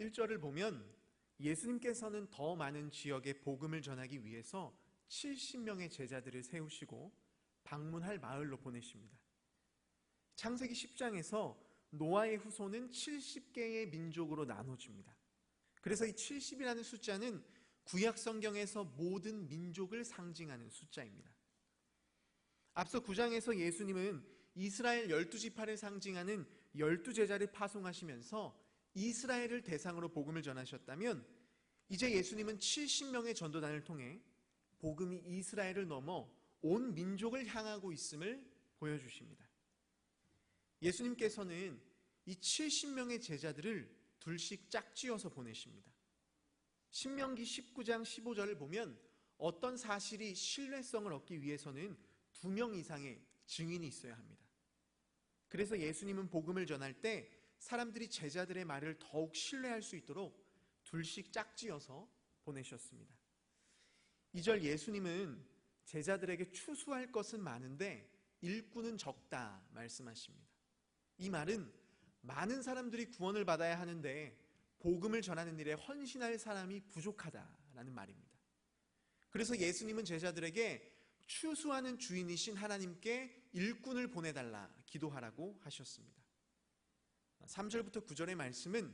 1절을 보면 예수님께서는 더 많은 지역에 복음을 전하기 위해서 70명의 제자들을 세우시고 방문할 마을로 보내십니다. 창세기 10장에서 노아의 후손은 70개의 민족으로 나눠집니다. 그래서 이 70이라는 숫자는 구약 성경에서 모든 민족을 상징하는 숫자입니다. 앞서 9장에서 예수님은 이스라엘 12지파를 상징하는 12제자를 파송하시면서 이스라엘을 대상으로 복음을 전하셨다면, 이제 예수님은 70명의 전도단을 통해 복음이 이스라엘을 넘어 온 민족을 향하고 있음을 보여주십니다. 예수님께서는 이 70명의 제자들을 둘씩 짝지어서 보내십니다. 신명기 19장 15절을 보면 어떤 사실이 신뢰성을 얻기 위해서는 2명 이상의 증인이 있어야 합니다. 그래서 예수님은 복음을 전할 때 사람들이 제자들의 말을 더욱 신뢰할 수 있도록 둘씩 짝지어서 보내셨습니다. 2절 예수님은 제자들에게 추수할 것은 많은데 일꾼은 적다 말씀하십니다. 이 말은 많은 사람들이 구원을 받아야 하는데 복음을 전하는 일에 헌신할 사람이 부족하다라는 말입니다. 그래서 예수님은 제자들에게 추수하는 주인이신 하나님께 일꾼을 보내달라 기도하라고 하셨습니다. 3절부터 9절의 말씀은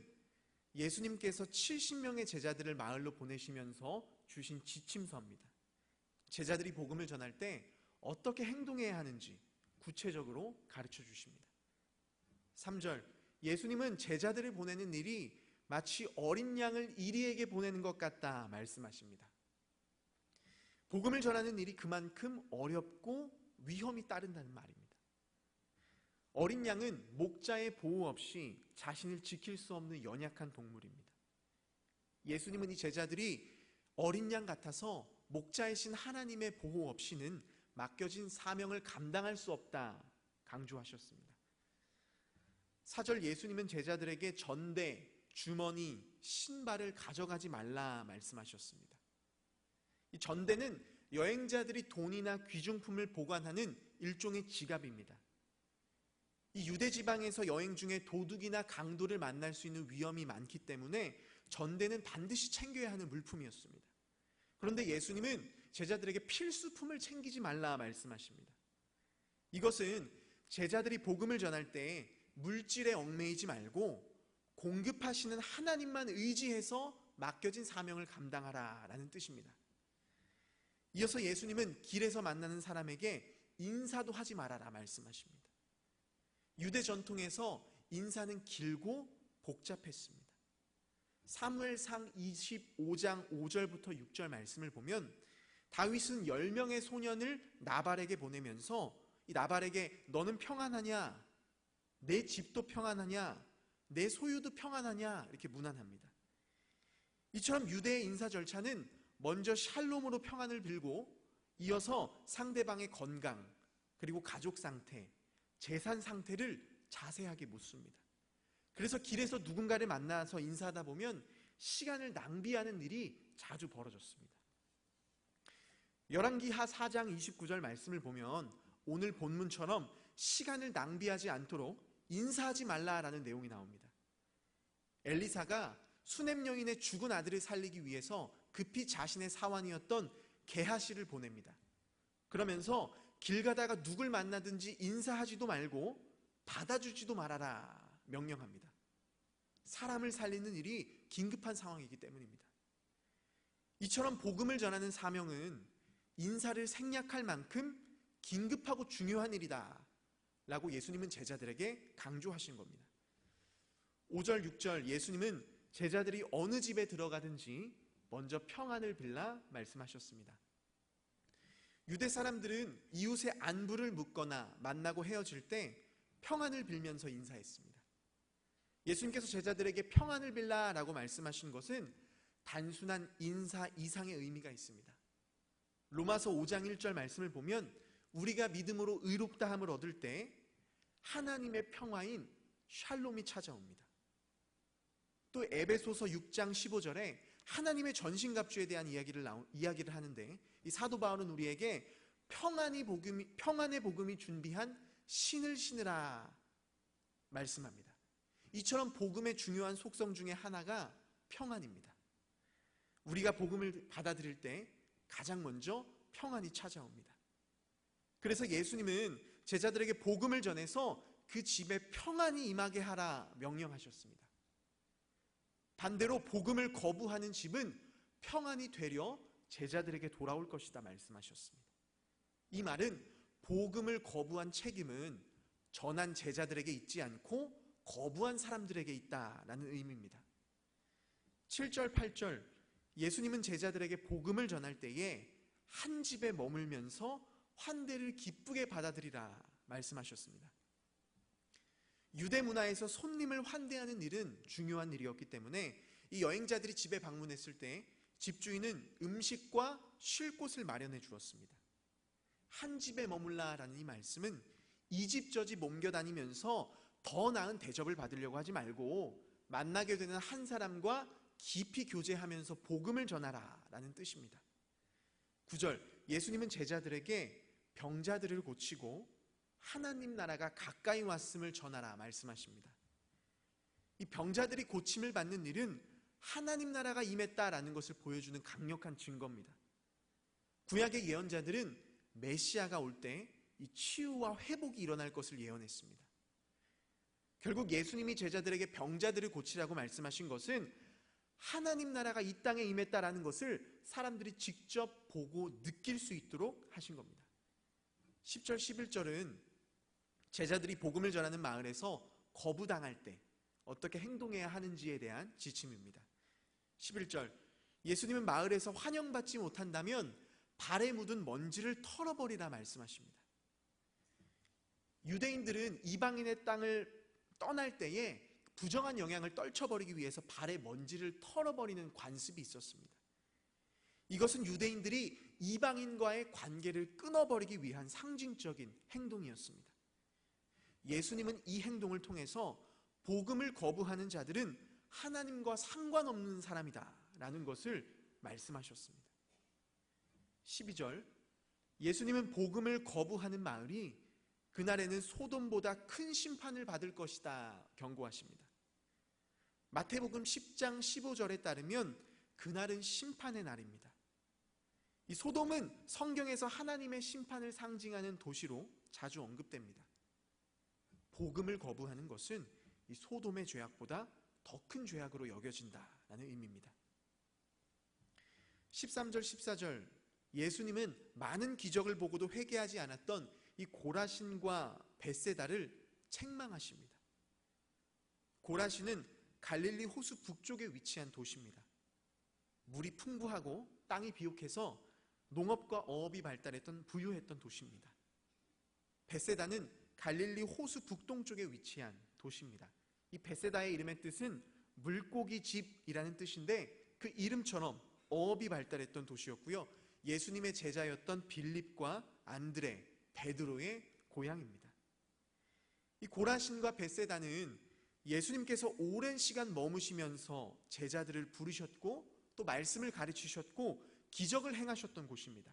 예수님께서 70명의 제자들을 마을로 보내시면서 주신 지침서입니다. 제자들이 복음을 전할 때 어떻게 행동해야 하는지 구체적으로 가르쳐 주십니다. 3절, 예수님은 제자들을 보내는 일이 마치 어린 양을 이리에게 보내는 것 같다 말씀하십니다. 복음을 전하는 일이 그만큼 어렵고 위험이 따른다는 말입니다. 어린 양은 목자의 보호 없이 자신을 지킬 수 없는 연약한 동물입니다. 예수님은 이 제자들이 어린 양 같아서 목자이신 하나님의 보호 없이는 맡겨진 사명을 감당할 수 없다 강조하셨습니다. 4절 예수님은 제자들에게 전대, 주머니, 신발을 가져가지 말라 말씀하셨습니다. 이 전대는 여행자들이 돈이나 귀중품을 보관하는 일종의 지갑입니다. 이 유대 지방에서 여행 중에 도둑이나 강도를 만날 수 있는 위험이 많기 때문에 전대는 반드시 챙겨야 하는 물품이었습니다. 그런데 예수님은 제자들에게 필수품을 챙기지 말라 말씀하십니다. 이것은 제자들이 복음을 전할 때 물질에 얽매이지 말고 공급하시는 하나님만 의지해서 맡겨진 사명을 감당하라라는 뜻입니다. 이어서 예수님은 길에서 만나는 사람에게 인사도 하지 말아라 말씀하십니다. 유대 전통에서 인사는 길고 복잡했습니다. 사무엘상 25장 5절부터 6절 말씀을 보면 다윗은 10명의 소년을 나발에게 보내면서 이 나발에게 너는 평안하냐? 내 집도 평안하냐? 내 소유도 평안하냐? 이렇게 문안합니다. 이처럼 유대의 인사 절차는 먼저 샬롬으로 평안을 빌고 이어서 상대방의 건강, 그리고 가족 상태, 재산 상태를 자세하게 묻습니다. 그래서 길에서 누군가를 만나서 인사하다 보면 시간을 낭비하는 일이 자주 벌어졌습니다. 열왕기하 4장 29절 말씀을 보면 오늘 본문처럼 시간을 낭비하지 않도록 인사하지 말라라는 내용이 나옵니다. 엘리사가 수넴 여인의 죽은 아들을 살리기 위해서 급히 자신의 사환이었던 게하시를 보냅니다. 그러면서 길 가다가 누굴 만나든지 인사하지도 말고 받아주지도 말아라 명령합니다. 사람을 살리는 일이 긴급한 상황이기 때문입니다. 이처럼 복음을 전하는 사명은 인사를 생략할 만큼 긴급하고 중요한 일이다 라고 예수님은 제자들에게 강조하신 겁니다. 5절 6절 예수님은 제자들이 어느 집에 들어가든지 먼저 평안을 빌라 말씀하셨습니다. 유대 사람들은 이웃의 안부를 묻거나 만나고 헤어질 때 평안을 빌면서 인사했습니다. 예수님께서 제자들에게 평안을 빌라라고 말씀하신 것은 단순한 인사 이상의 의미가 있습니다. 로마서 5장 1절 말씀을 보면 우리가 믿음으로 의롭다함을 얻을 때 하나님의 평화인 샬롬이 찾아옵니다. 또 에베소서 6장 15절에 하나님의 전신갑주에 대한 이야기를 하는데 이 사도 바울은 우리에게 평안의 복음이 준비한 신을 신으라 말씀합니다. 이처럼 복음의 중요한 속성 중에 하나가 평안입니다. 우리가 복음을 받아들일 때 가장 먼저 평안이 찾아옵니다. 그래서 예수님은 제자들에게 복음을 전해서 그 집에 평안이 임하게 하라 명령하셨습니다. 반대로 복음을 거부하는 집은 평안이 되려 제자들에게 돌아올 것이다 말씀하셨습니다. 이 말은 복음을 거부한 책임은 전한 제자들에게 있지 않고 거부한 사람들에게 있다라는 의미입니다. 7절, 8절 예수님은 제자들에게 복음을 전할 때에 한 집에 머물면서 환대를 기쁘게 받아들이라 말씀하셨습니다. 유대 문화에서 손님을 환대하는 일은 중요한 일이었기 때문에 이 여행자들이 집에 방문했을 때 집주인은 음식과 쉴 곳을 마련해 주었습니다. 한 집에 머물라라는 이 말씀은 이 집 저 집 옮겨 다니면서 더 나은 대접을 받으려고 하지 말고 만나게 되는 한 사람과 깊이 교제하면서 복음을 전하라라는 뜻입니다. 9절 예수님은 제자들에게 병자들을 고치고 하나님 나라가 가까이 왔음을 전하라 말씀하십니다. 이 병자들이 고침을 받는 일은 하나님 나라가 임했다라는 것을 보여주는 강력한 증거입니다. 구약의 예언자들은 메시아가 올 때 이 치유와 회복이 일어날 것을 예언했습니다. 결국 예수님이 제자들에게 병자들을 고치라고 말씀하신 것은 하나님 나라가 이 땅에 임했다라는 것을 사람들이 직접 보고 느낄 수 있도록 하신 겁니다. 10절, 11절은 제자들이 복음을 전하는 마을에서 거부당할 때 어떻게 행동해야 하는지에 대한 지침입니다. 11절 예수님은 마을에서 환영받지 못한다면 발에 묻은 먼지를 털어버리라 말씀하십니다. 유대인들은 이방인의 땅을 떠날 때에 부정한 영향을 떨쳐버리기 위해서 발에 먼지를 털어버리는 관습이 있었습니다. 이것은 유대인들이 이방인과의 관계를 끊어버리기 위한 상징적인 행동이었습니다. 예수님은 이 행동을 통해서 복음을 거부하는 자들은 하나님과 상관없는 사람이다 라는 것을 말씀하셨습니다. 12절 예수님은 복음을 거부하는 마을이 그날에는 소돔보다 큰 심판을 받을 것이다 경고하십니다. 마태복음 10장 15절에 따르면 그날은 심판의 날입니다. 이 소돔은 성경에서 하나님의 심판을 상징하는 도시로 자주 언급됩니다. 복음을 거부하는 것은 이 소돔의 죄악보다 더 큰 죄악으로 여겨진다라는 의미입니다. 13절 14절 예수님은 많은 기적을 보고도 회개하지 않았던 이 고라신과 벳세다를 책망하십니다. 고라신은 갈릴리 호수 북쪽에 위치한 도시입니다. 물이 풍부하고 땅이 비옥해서 농업과 어업이 발달했던 부유했던 도시입니다. 벳세다는 갈릴리 호수 북동쪽에 위치한 도시입니다. 이 벳세다의 이름의 뜻은 물고기 집이라는 뜻인데 그 이름처럼 어업이 발달했던 도시였고요. 예수님의 제자였던 빌립과 안드레, 베드로의 고향입니다. 이 고라신과 벳세다는 예수님께서 오랜 시간 머무시면서 제자들을 부르셨고 또 말씀을 가르치셨고 기적을 행하셨던 곳입니다.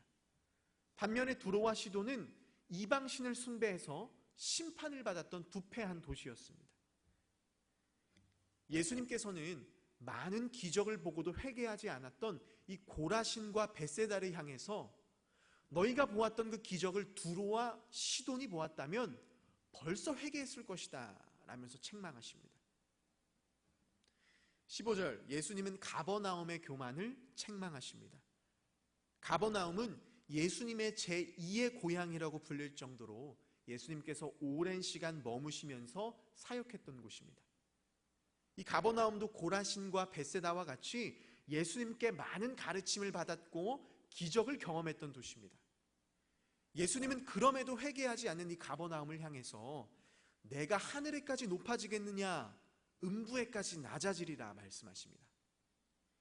반면에 두로와 시도는 이방신을 숭배해서 심판을 받았던 부패한 도시였습니다. 예수님께서는 많은 기적을 보고도 회개하지 않았던 이 고라신과 벳세다를 향해서 너희가 보았던 그 기적을 두로와 시돈이 보았다면 벌써 회개했을 것이다 라면서 책망하십니다. 15절 예수님은 가버나움의 교만을 책망하십니다. 가버나움은 예수님의 제2의 고향이라고 불릴 정도로 예수님께서 오랜 시간 머무시면서 사역했던 곳입니다. 이 가버나움도 고라신과 벳세다와 같이 예수님께 많은 가르침을 받았고 기적을 경험했던 도시입니다. 예수님은 그럼에도 회개하지 않는 이 가버나움을 향해서 내가 하늘에까지 높아지겠느냐 음부에까지 낮아지리라 말씀하십니다.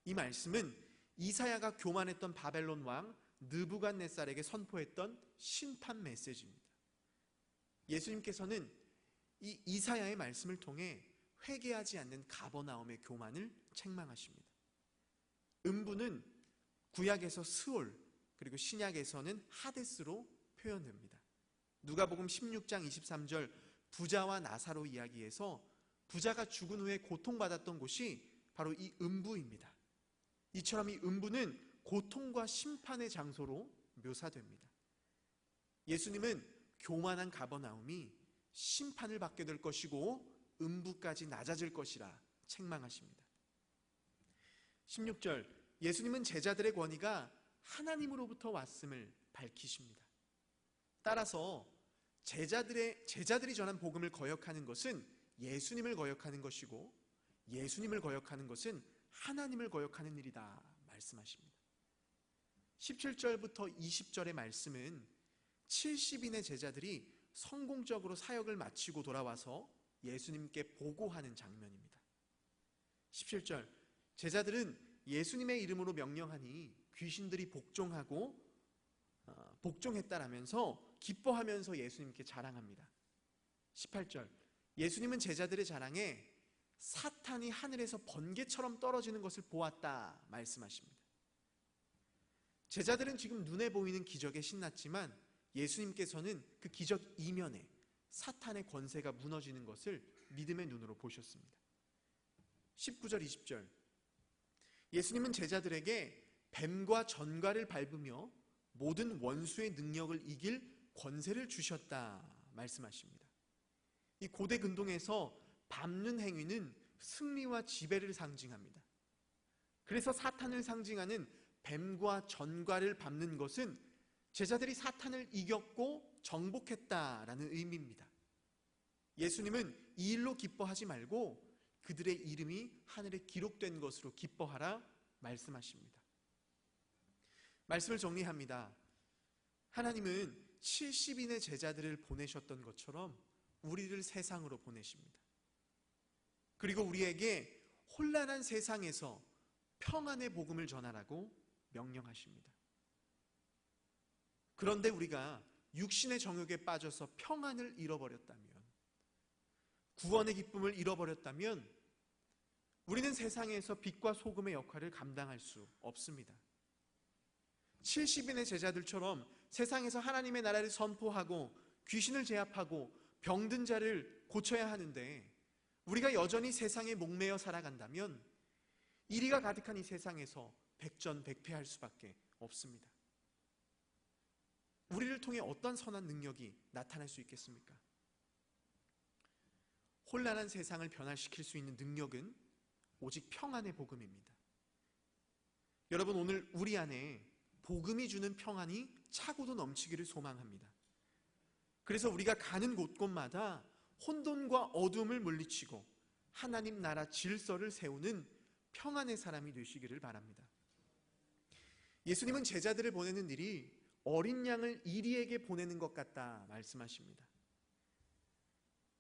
이 말씀은 이사야가 교만했던 바벨론 왕 느부갓네살에게 선포했던 심판 메시지입니다. 예수님께서는 이 이사야의 말씀을 통해 회개하지 않는 가버나움의 교만을 책망하십니다. 음부는 구약에서 스올 그리고 신약에서는 하데스로 표현됩니다. 누가복음 16장 23절 부자와 나사로 이야기에서 부자가 죽은 후에 고통받았던 곳이 바로 이 음부입니다. 이처럼 이 음부는 고통과 심판의 장소로 묘사됩니다. 예수님은 교만한 가버나움이 심판을 받게 될 것이고 음부까지 낮아질 것이라 책망하십니다. 16절, 예수님은 제자들의 권위가 하나님으로부터 왔음을 밝히십니다. 따라서 제자들이 전한 복음을 거역하는 것은 예수님을 거역하는 것이고, 예수님을 거역하는 것은 하나님을 거역하는 일이다 말씀하십니다. 17절부터 20절의 말씀은 70인의 제자들이 성공적으로 사역을 마치고 돌아와서 예수님께 보고하는 장면입니다. 17절, 제자들은 예수님의 이름으로 명령하니 귀신들이 복종했다라면서 기뻐하면서 예수님께 자랑합니다. 18절, 예수님은 제자들의 자랑에 사탄이 하늘에서 번개처럼 떨어지는 것을 보았다 말씀하십니다. 제자들은 지금 눈에 보이는 기적에 신났지만 예수님께서는 그 기적 이면에 사탄의 권세가 무너지는 것을 믿음의 눈으로 보셨습니다. 19절 20절, 예수님은 제자들에게 뱀과 전갈을 밟으며 모든 원수의 능력을 이길 권세를 주셨다 말씀하십니다. 이 고대 근동에서 밟는 행위는 승리와 지배를 상징합니다. 그래서 사탄을 상징하는 뱀과 전갈을 밟는 것은 제자들이 사탄을 이겼고 정복했다라는 의미입니다. 예수님은 이 일로 기뻐하지 말고 그들의 이름이 하늘에 기록된 것으로 기뻐하라 말씀하십니다. 말씀을 정리합니다. 하나님은 70인의 제자들을 보내셨던 것처럼 우리를 세상으로 보내십니다. 그리고 우리에게 혼란한 세상에서 평안의 복음을 전하라고 명령하십니다. 그런데 우리가 육신의 정욕에 빠져서 평안을 잃어버렸다면, 구원의 기쁨을 잃어버렸다면 우리는 세상에서 빛과 소금의 역할을 감당할 수 없습니다. 70인의 제자들처럼 세상에서 하나님의 나라를 선포하고 귀신을 제압하고 병든 자를 고쳐야 하는데, 우리가 여전히 세상에 목매어 살아간다면 이리가 가득한 이 세상에서 백전백패할 수밖에 없습니다. 우리를 통해 어떤 선한 능력이 나타날 수 있겠습니까? 혼란한 세상을 변화시킬 수 있는 능력은 오직 평안의 복음입니다. 여러분, 오늘 우리 안에 복음이 주는 평안이 차고도 넘치기를 소망합니다. 그래서 우리가 가는 곳곳마다 혼돈과 어둠을 물리치고 하나님 나라 질서를 세우는 평안의 사람이 되시기를 바랍니다. 예수님은 제자들을 보내는 일이 어린 양을 이리에게 보내는 것 같다 말씀하십니다.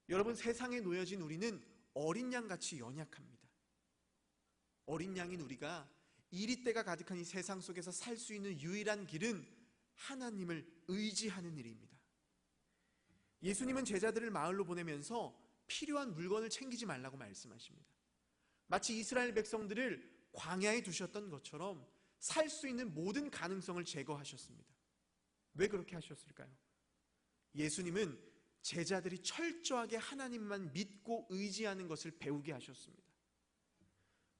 여러분, 세상에 놓여진 우리는 어린 양같이 연약합니다. 어린 양인 우리가 이리떼가 가득한 이 세상 속에서 살 수 있는 유일한 길은 하나님을 의지하는 일입니다. 예수님은 제자들을 마을로 보내면서 필요한 물건을 챙기지 말라고 말씀하십니다. 마치 이스라엘 백성들을 광야에 두셨던 것처럼 살 수 있는 모든 가능성을 제거하셨습니다. 왜 그렇게 하셨을까요? 예수님은 제자들이 철저하게 하나님만 믿고 의지하는 것을 배우게 하셨습니다.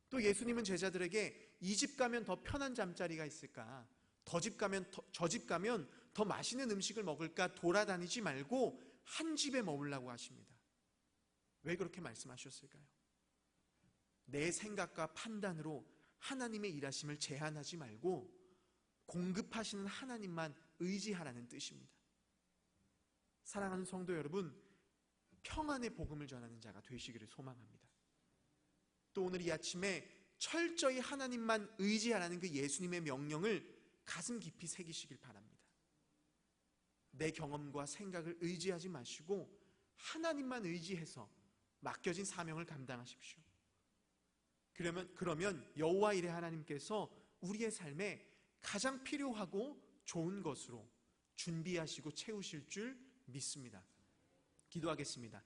또 예수님은 제자들에게 이 집 가면 더 편한 잠자리가 있을까? 저 집 가면 더 맛있는 음식을 먹을까? 돌아다니지 말고 한 집에 머물라고 하십니다. 왜 그렇게 말씀하셨을까요? 내 생각과 판단으로 하나님의 일하심을 제한하지 말고 공급하시는 하나님만 의지하라는 뜻입니다. 사랑하는 성도 여러분, 평안의 복음을 전하는 자가 되시기를 소망합니다. 또 오늘 이 아침에 철저히 하나님만 의지하라는 그 예수님의 명령을 가슴 깊이 새기시길 바랍니다. 내 경험과 생각을 의지하지 마시고 하나님만 의지해서 맡겨진 사명을 감당하십시오. 그러면 여호와 일의 하나님께서 우리의 삶에 가장 필요하고 좋은 것으로 준비하시고 채우실 줄 믿습니다. 기도하겠습니다.